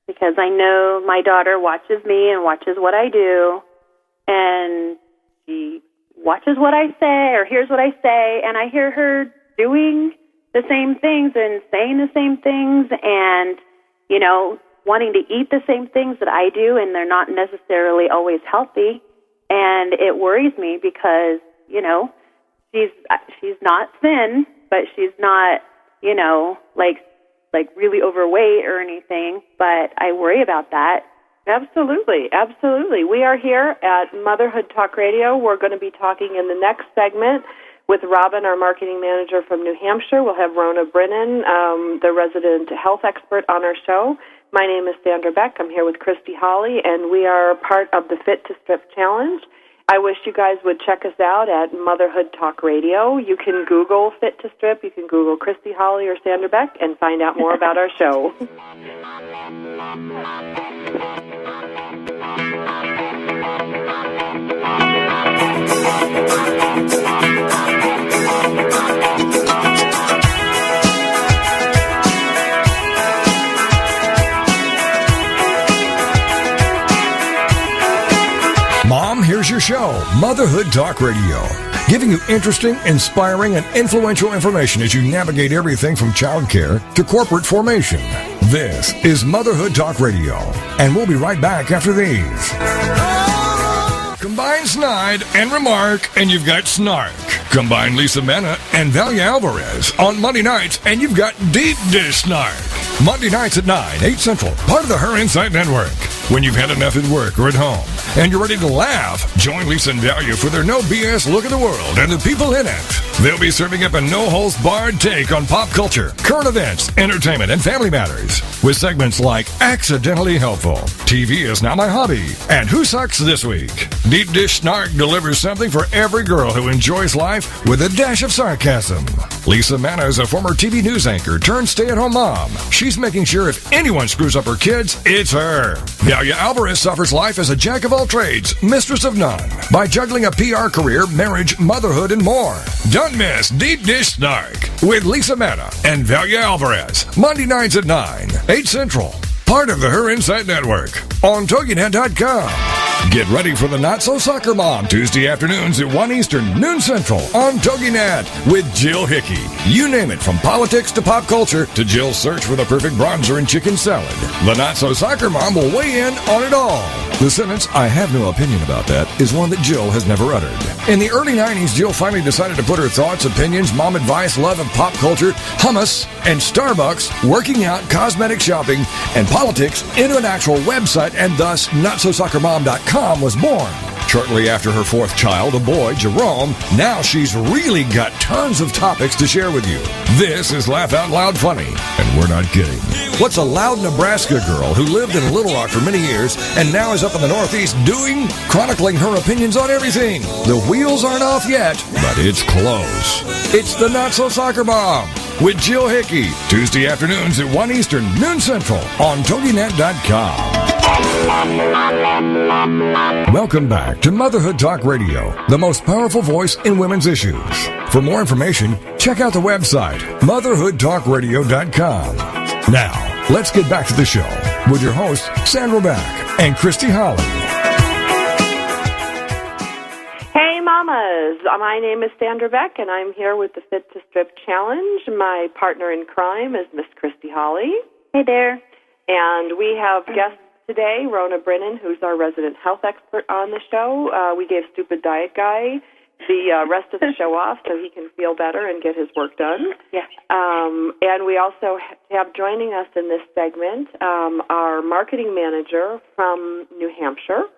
because I know my daughter watches me and watches what I do, and she watches what I say or hears what I say, and I hear her doing the same things and saying the same things and, wanting to eat the same things that I do, and they're not necessarily always healthy. And it worries me because, she's not thin, but she's not, like really overweight or anything, but I worry about that. Absolutely, absolutely. We are here at Motherhood Talk Radio. We're going to be talking in the next segment with Robin, our marketing manager from New Hampshire. We'll have Rona Brennan, the resident health expert, on our show. My name is Sandra Beck. I'm here with Christy Holly, and we are part of the Fit to Strip Challenge. I wish you guys would check us out at Motherhood Talk Radio. You can Google Fit to Strip. You can Google Christy Holly or Sandra Beck and find out more about our show. Mom, here's your show, Motherhood Talk Radio, giving you interesting, inspiring, and influential information as you navigate everything from childcare to corporate formation. This is Motherhood Talk Radio, and we'll be right back after these. Combine Snide and Remark, and you've got Snark. Combine Lisa Mena and Valia Alvarez on Monday nights, and you've got Deep Dish Snark. Monday nights at 9, 8 Central, part of the Her Insight Network. When you've had enough at work or at home, and you're ready to laugh, join Lisa and Valia for their no BS look at the world and the people in it. They'll be serving up a no-holds-barred take on pop culture, current events, entertainment, and family matters, with segments like Accidentally Helpful, TV is Now My Hobby, and Who Sucks This Week. Deep Dish Snark delivers something for every girl who enjoys life with a dash of sarcasm. Lisa Manna is a former TV news anchor turned stay-at-home mom. She's making sure if anyone screws up her kids, it's her. Valia Alvarez suffers life as a jack of all trades, mistress of none, by juggling a PR career, marriage, motherhood, and more. Don't miss Deep Dish Snark with Lisa Manna and Valia Alvarez, Monday nights at 9, 8 Central, part of the Her Insight Network, on TogiNet.com. Get ready for the Not So Soccer Mom, Tuesday afternoons at 1 Eastern, noon Central, on TogiNet with Jill Hickey. You name it, from politics to pop culture to Jill's search for the perfect bronzer and chicken salad. The Not So Soccer Mom will weigh in on it all. The sentence, "I have no opinion about that," is one that Jill has never uttered. In the early 90s, Jill finally decided to put her thoughts, opinions, mom advice, love of pop culture, hummus, and Starbucks, working out, cosmetic shopping, and politics into an actual website, and thus NotSoSoccerMom.com was born. Shortly after her fourth child, a boy, Jerome, now she's really got tons of topics to share with you. This is Laugh Out Loud Funny, and we're not kidding. What's a loud Nebraska girl who lived in Little Rock for many years and now is up in the Northeast doing? Chronicling her opinions on everything. The wheels aren't off yet, but it's close. It's the Not So Soccer Mom with Jill Hickey, Tuesday afternoons at 1 Eastern, noon Central, on TogiNet.com. Welcome back to Motherhood Talk Radio, the most powerful voice in women's issues. For more information, check out the website, motherhoodtalkradio.com. Now, let's get back to the show with your hosts, Sandra Beck and Christy Holly. Hey, mamas. My name is Sandra Beck, and I'm here with the Fit to Strip Challenge. My partner in crime is Miss Christy Holly. Hey there. And we have guests today, Rona Brennan, who's our resident health expert on the show. We gave Stupid Diet Guy the rest of the show off so he can feel better and get his work done. Yes. And we also have joining us in this segment our marketing manager from New Hampshire,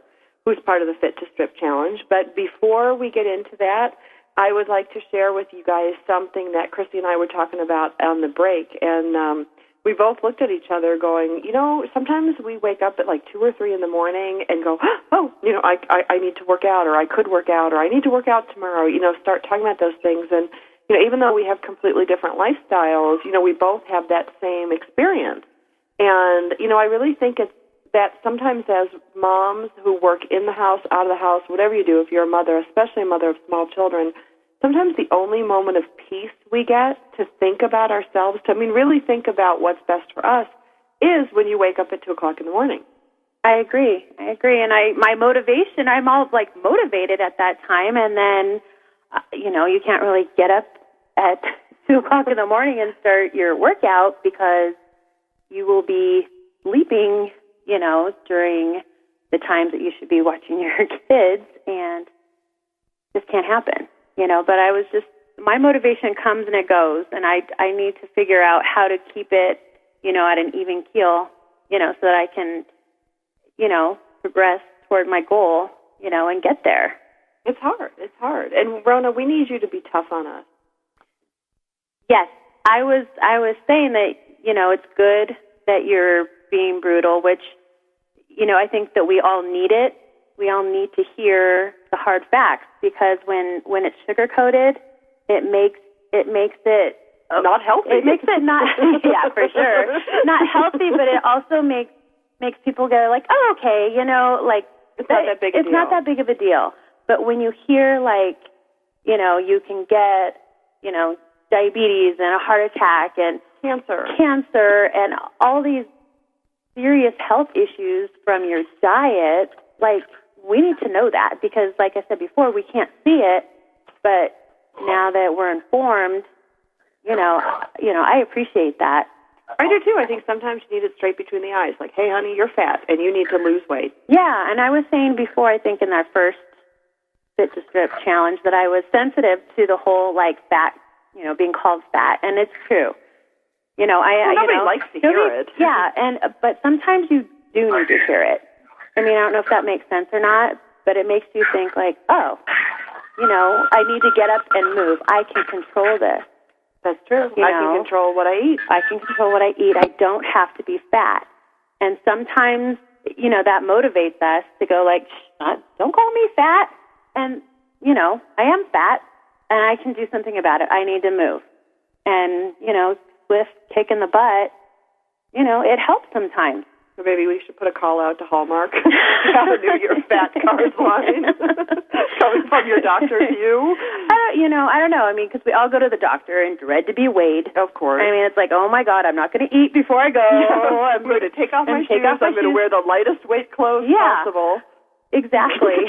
who's part of the Fit to Strip Challenge. But before we get into that, I would like to share with you guys something that Christy and I were talking about on the break. And we both looked at each other going, you know, sometimes we wake up at like 2 or 3 in the morning and go, oh, you know, I need to work out, or I could work out, or I need to work out tomorrow, you know, start talking about those things. And, you know, even though we have completely different lifestyles, you know, we both have that same experience. And, you know, I really think it's that sometimes as moms who work in the house, out of the house, whatever you do, if you're a mother, especially a mother of small children, sometimes the only moment of peace we get to think about ourselves, to really think about what's best for us, is when you wake up at 2 o'clock in the morning. I agree. And my motivation, I'm all like motivated at that time, and then, you know, you can't really get up at 2 o'clock in the morning and start your workout because you will be sleeping, you know, during the times that you should be watching your kids, and this can't happen. You know, but I was just, my motivation comes and it goes, and I need to figure out how to keep it, you know, at an even keel, you know, so that I can, you know, progress toward my goal, you know, and get there. It's hard. And Rona, we need you to be tough on us. Yes, I was saying that, you know, it's good that you're being brutal, which, you know, I think that we all need it. We all need to hear the hard facts, because when it's sugar-coated, it makes it not healthy. It makes it not, yeah, for sure, not healthy, but it also makes people go like, oh, okay, you know, like it's not that big a deal. It's not that big of a deal. But when you hear, like, you know, you can get, you know, diabetes and a heart attack and cancer and all these serious health issues from your diet, like, we need to know that, because, like I said before, we can't see it, but now that we're informed, you know, I appreciate that. I do too. I think sometimes you need it straight between the eyes, like, hey, honey, you're fat, and you need to lose weight. Yeah, and I was saying before, I think in our first Fit to Strip challenge, that I was sensitive to the whole, like, fat, you know, being called fat, and it's true. You know, nobody likes to hear it. Yeah, but sometimes you do need to hear it. I mean, I don't know if that makes sense or not, but it makes you think like, oh, you know, I need to get up and move. I can control this. That's true. I can control what I eat. I can control what I eat. I don't have to be fat. And sometimes, you know, that motivates us to go like, don't call me fat. And, you know, I am fat, and I can do something about it. I need to move. And, you know, swift kick in the butt, you know, it helps sometimes. So maybe we should put a call out to Hallmark. Have a New Year fat card line coming from your doctor to you. I don't know. I mean, because we all go to the doctor and dread to be weighed. Of course. I mean, it's like, oh my God, I'm not going to eat before I go. I'm going to take off my shoes. I'm going to wear the lightest weight clothes possible. Exactly.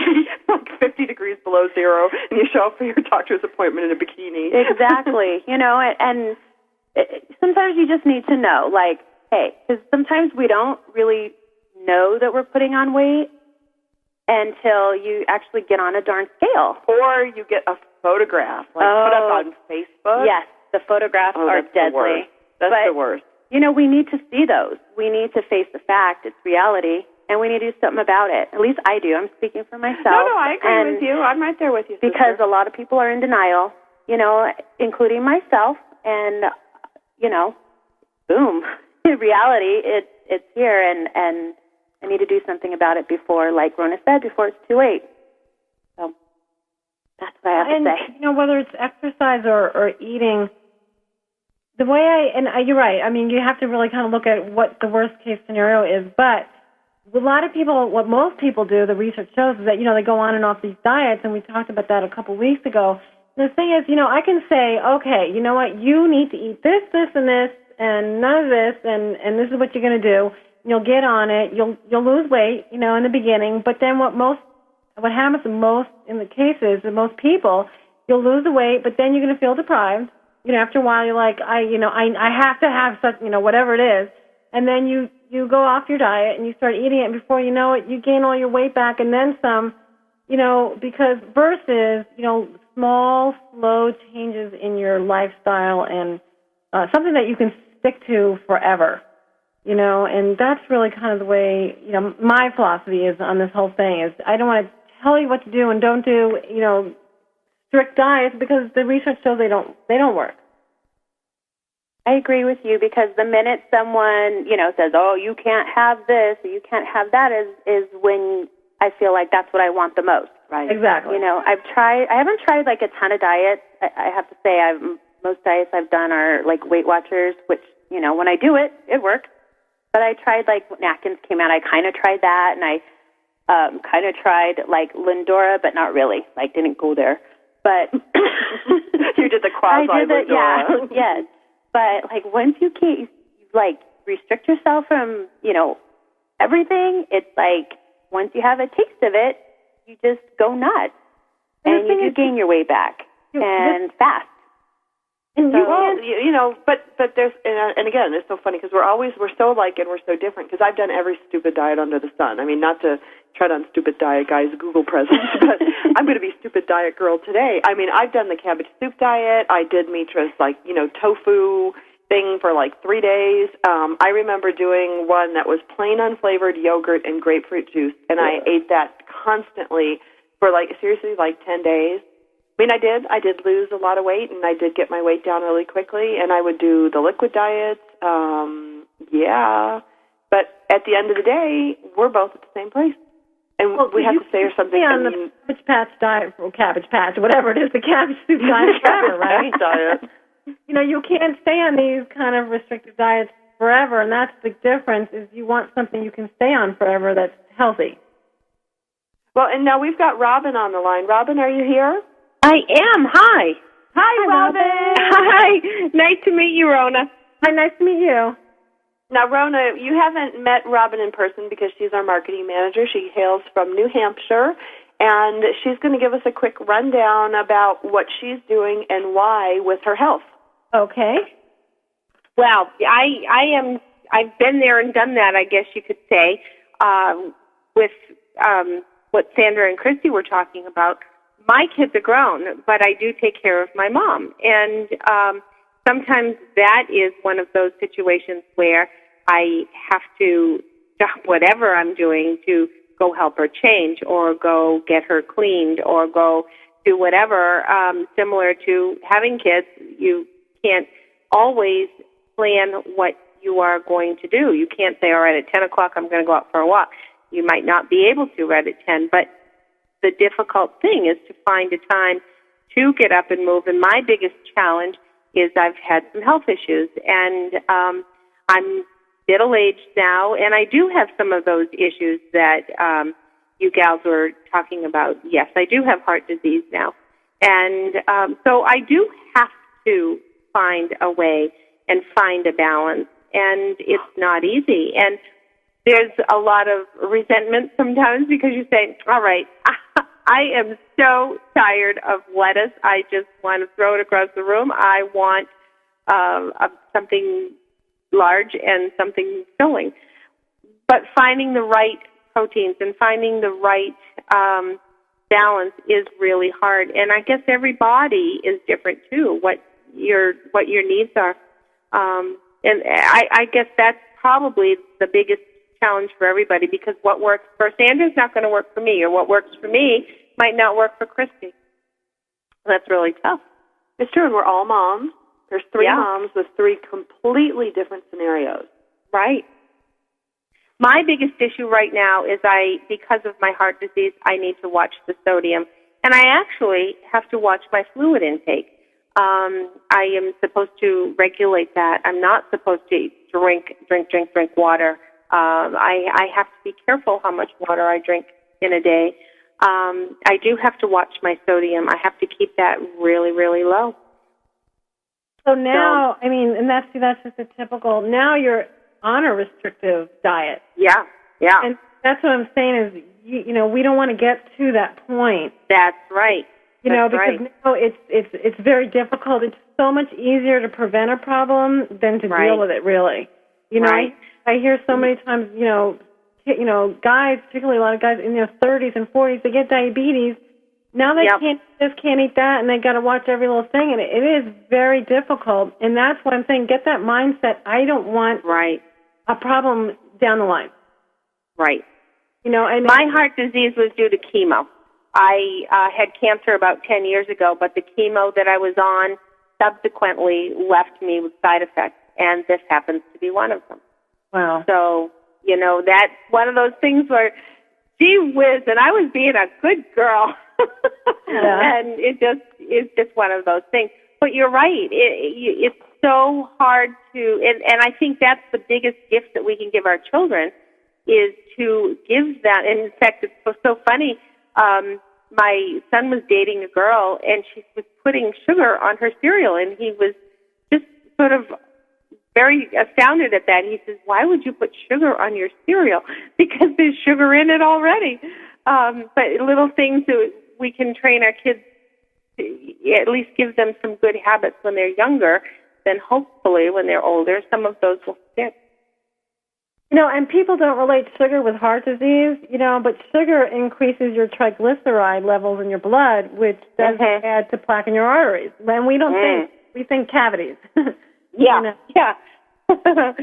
Like 50 degrees below zero, and you show up for your doctor's appointment in a bikini. Exactly. And sometimes you just need to know, like, hey, because sometimes we don't really know that we're putting on weight until you actually get on a darn scale. Or you get a photograph, put up on Facebook. Yes, the photographs are deadly. That's the worst. We need to see those. We need to face the fact. It's reality. And we need to do something about it. At least I do. I'm speaking for myself. No, I agree with you. I'm right there with you, sister. Because a lot of people are in denial, including myself. And, boom. In reality, it's here, and I need to do something about it before, like Rona said, before it's too late. So that's what I have to say. Whether it's exercise or eating, the way you're right. I mean, you have to really kind of look at what the worst case scenario is, but a lot of people, what most people do, the research shows, is that, they go on and off these diets, and we talked about that a couple weeks ago. The thing is, I can say, okay, you know what, you need to eat this, this, and this, and none of this, and this is what you're going to do. You'll get on it. You'll lose weight, in the beginning, but then what happens in the cases of most people, you'll lose the weight, but then you're going to feel deprived. After a while, you're like, I have to have such, whatever it is, and then you go off your diet and you start eating it, and before you know it, you gain all your weight back and then some, because versus, small, slow changes in your lifestyle and something that you can stick to forever, and that's really kind of the way, my philosophy is on this whole thing is I don't want to tell you what to do and don't do, strict diets because the research shows they don't work. I agree with you because the minute someone, says, oh, you can't have this or you can't have that is when I feel like that's what I want the most. Right. Exactly. I haven't tried like a ton of diets. I have to say most diets I've done are like Weight Watchers, which, when I do it, it works. But I tried like when Atkins came out, I kind of tried that, and I kind of tried like Lindora, but not really. Like didn't go there. But you did the quasi Lindora. Yeah, yes. But like once you can't like restrict yourself from, everything, it's like once you have a taste of it, you just go nuts. And you do gain your way back and fast. And but there's, and again, it's so funny because we're so alike and we're so different because I've done every stupid diet under the sun. I mean, not to tread on stupid diet guys' Google presence, but I'm going to be stupid diet girl today. I mean, I've done the cabbage soup diet. I did Mitra's, tofu thing for 3 days. I remember doing one that was plain unflavored yogurt and grapefruit juice, and I ate that constantly for, seriously, 10 days. I mean, I did lose a lot of weight, and I did get my weight down really quickly, and I would do the liquid diets. But at the end of the day, we're both at the same place. And we have to say or something. On the Cabbage Patch diet, or Cabbage Patch, whatever it is, the cabbage soup diet forever, right? Diet. You can't stay on these kind of restrictive diets forever, and that's the difference, is you want something you can stay on forever that's healthy. Well, and now we've got Robin on the line. Robin, are you here? I am. Hi. Hi, Robin. Hi. Nice to meet you, Rona. Hi, nice to meet you. Now, Rona, you haven't met Robin in person because she's our marketing manager. She hails from New Hampshire, and she's going to give us a quick rundown about what she's doing and why with her health. Okay. Well, I've been there and done that, I guess you could say, with what Sandra and Christy were talking about. My kids are grown, but I do take care of my mom. And sometimes that is one of those situations where I have to stop whatever I'm doing to go help her change or go get her cleaned or go do whatever. Similar to having kids, you can't always plan what you are going to do. You can't say, all right, at 10 o'clock I'm going to go out for a walk. You might not be able to right at 10, but the difficult thing is to find a time to get up and move. And my biggest challenge is I've had some health issues, and I'm middle-aged now, and I do have some of those issues that you gals were talking about. Yes, I do have heart disease now. And so I do have to find a way and find a balance, and it's not easy. And there's a lot of resentment sometimes because you say, all right, I am so tired of lettuce. I just want to throw it across the room. I want something large and something filling. But finding the right proteins and finding the right balance is really hard. And I guess every body is different too, what your needs are. And I guess that's probably the biggest challenge for everybody, because what works for Sandra's not going to work for me, or what works for me might not work for Christy. That's really tough. It's true, and we're all moms. There's 3 moms with 3 completely different scenarios. Right. My biggest issue right now is because of my heart disease, I need to watch the sodium. And I actually have to watch my fluid intake. I am supposed to regulate that. I'm not supposed to drink water. I have to be careful how much water I drink in a day. I do have to watch my sodium. I have to keep that really, really low. So now, and that's just a typical, now you're on a restrictive diet. Yeah. And that's what I'm saying is, we don't want to get to that point. That's right. Because now it's very difficult. It's so much easier to prevent a problem than to deal with it, really. I hear so many times, guys, particularly a lot of guys in their 30s and 40s, they get diabetes. Now they can't eat that, and they got to watch every little thing, and it is very difficult. And that's what I'm saying. Get that mindset. I don't want a problem down the line. Right. My heart disease was due to chemo. I had cancer about 10 years ago, but the chemo that I was on subsequently left me with side effects, and this happens to be one of them. Wow. So, that's one of those things where, gee whiz, and I was being a good girl. And it's just one of those things. But you're right. It's so hard to, and I think that's the biggest gift that we can give our children, is to give that. And in fact, it's so funny. My son was dating a girl, and she was putting sugar on her cereal, and he was just sort of very astounded at that. He says, "Why would you put sugar on your cereal?" Because there's sugar in it already. But little things that we can train our kids to at least give them some good habits when they're younger, then hopefully when they're older, some of those will stick. And people don't relate sugar with heart disease, but sugar increases your triglyceride levels in your blood, which does add to plaque in your arteries. And we don't think, we think cavities. Yeah. All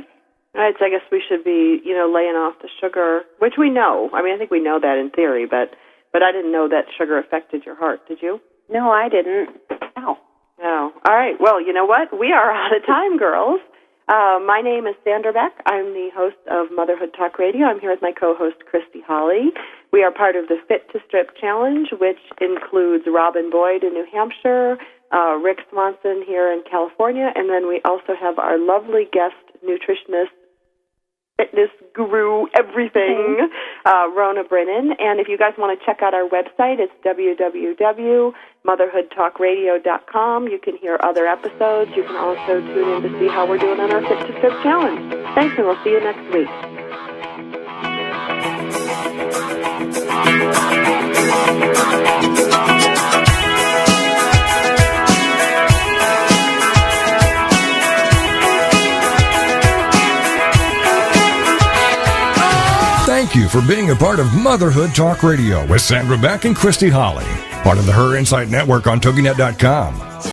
right, so I guess we should be, laying off the sugar, which we know. I think we know that in theory, but I didn't know that sugar affected your heart. Did you? No, I didn't. Oh. All right. Well, you know what? We are out of time, girls. My name is Sandra Beck. I'm the host of Motherhood Talk Radio. I'm here with my co-host, Christy Holly. We are part of the Fit to Strip Challenge, which includes Robin Boyd in New Hampshire, Rick Swanson here in California, and then we also have our lovely guest nutritionist, fitness guru, everything, Rona Brennan. And if you guys want to check out our website, it's www.motherhoodtalkradio.com. You can hear other episodes. You can also tune in to see how we're doing on our Fit to Strip Challenge. Thanks, and we'll see you next week. Thank you for being a part of Motherhood Talk Radio with Sandra Beck and Christy Holly, part of the Her Insight Network on TogiNet.com.